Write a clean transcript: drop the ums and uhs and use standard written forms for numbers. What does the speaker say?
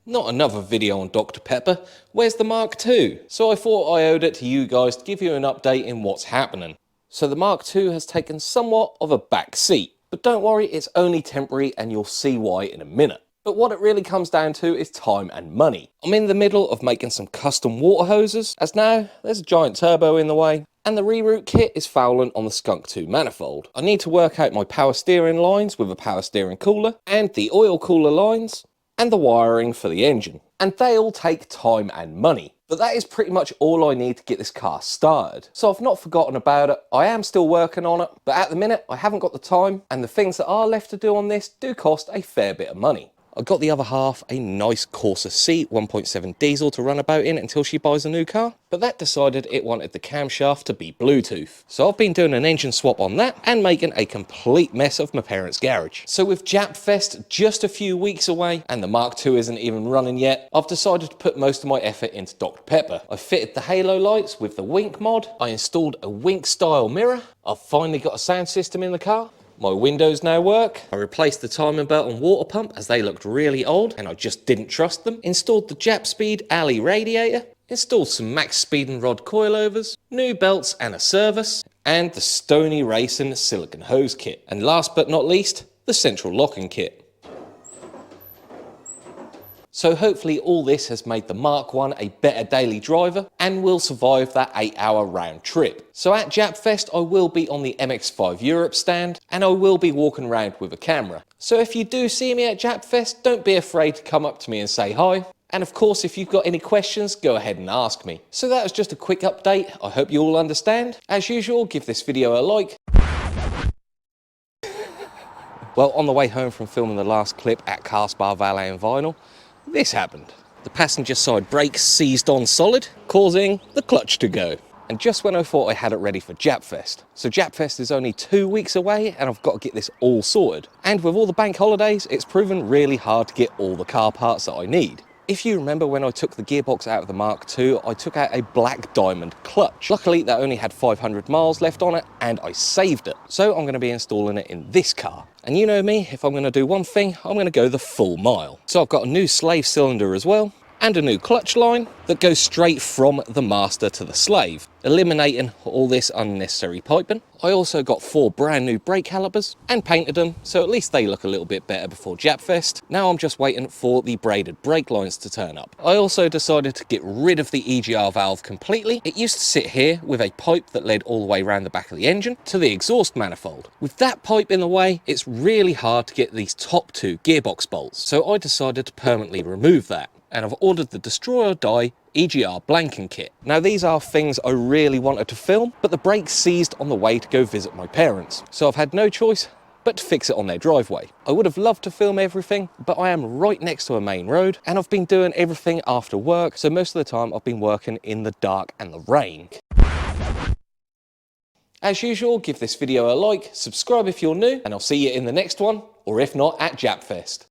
Not another video on Dr. Pepper. Where's the Mark II? So I thought I owed it to you guys to give you an update in what's happening. So the Mark II has taken somewhat of a back seat. But don't worry, it's only temporary and you'll see why in a minute. But what it really comes down to is time and money. I'm in the middle of making some custom water hoses, as now there's a giant turbo in the way, and the reroute kit is fouling on the Skunk 2 manifold. I need to work out my power steering lines with a power steering cooler, and the oil cooler lines, and the wiring for the engine. And they all take time and money. But that is pretty much all I need to get this car started. So I've not forgotten about it. I am still working on it, but at the minute I haven't got the time, and the things that are left to do on this do cost a fair bit of money. I got the other half a nice Corsa C 1.7 diesel to run about in until she buys a new car, but that decided it wanted the camshaft to be Bluetooth. So I've been doing an engine swap on that and making a complete mess of my parents' garage. So with Japfest just a few weeks away and the Mark II isn't even running yet, I've decided to put most of my effort into Dr. Pepper. I fitted the halo lights with the Wink mod, I installed a Wink style mirror, I've finally got a sound system in the car, my windows now work. I replaced the timing belt and water pump as they looked really old and I just didn't trust them. Installed the Jap Speed alley radiator. Installed some max speed and rod coilovers. New belts and a service. And the Stony Racing silicone hose kit. And last but not least, the central locking kit. So hopefully all this has made the Mark I a better daily driver and will survive that 8-hour round trip. So at Japfest I will be on the MX-5 Europe stand and I will be walking around with a camera. So if you do see me at Japfest, don't be afraid to come up to me and say hi. And of course, if you've got any questions, go ahead and ask me. So that was just a quick update. I hope you all understand. As usual, give this video a like. Well, on the way home from filming the last clip at Castbar Valet and Vinyl, this happened. The passenger side brakes seized on solid, causing the clutch to go. And just when I thought I had it ready for Japfest. So Japfest is only 2 weeks away and I've got to get this all sorted. And with all the bank holidays, it's proven really hard to get all the car parts that I need. If you remember when I took the gearbox out of the Mark II, I took out a black diamond clutch. Luckily, that only had 500 miles left on it and I saved it. So I'm going to be installing it in this car. And you know me, if I'm going to do one thing, I'm going to go the full mile. So I've got a new slave cylinder as well, and a new clutch line that goes straight from the master to the slave, eliminating all this unnecessary piping. I also got 4 brand new brake calipers and painted them, so at least they look a little bit better before Japfest. Now I'm just waiting for the braided brake lines to turn up. I also decided to get rid of the EGR valve completely. It used to sit here with a pipe that led all the way around the back of the engine to the exhaust manifold. With that pipe in the way, it's really hard to get these top 2 gearbox bolts, so I decided to permanently remove that. And I've ordered the Destroy or Die EGR blanking kit. Now these are things I really wanted to film, but the brakes seized on the way to go visit my parents. So I've had no choice but to fix it on their driveway. I would have loved to film everything, but I am right next to a main road and I've been doing everything after work, so most of the time I've been working in the dark and the rain. As usual, give this video a like, subscribe if you're new, and I'll see you in the next one, or if not, at Japfest.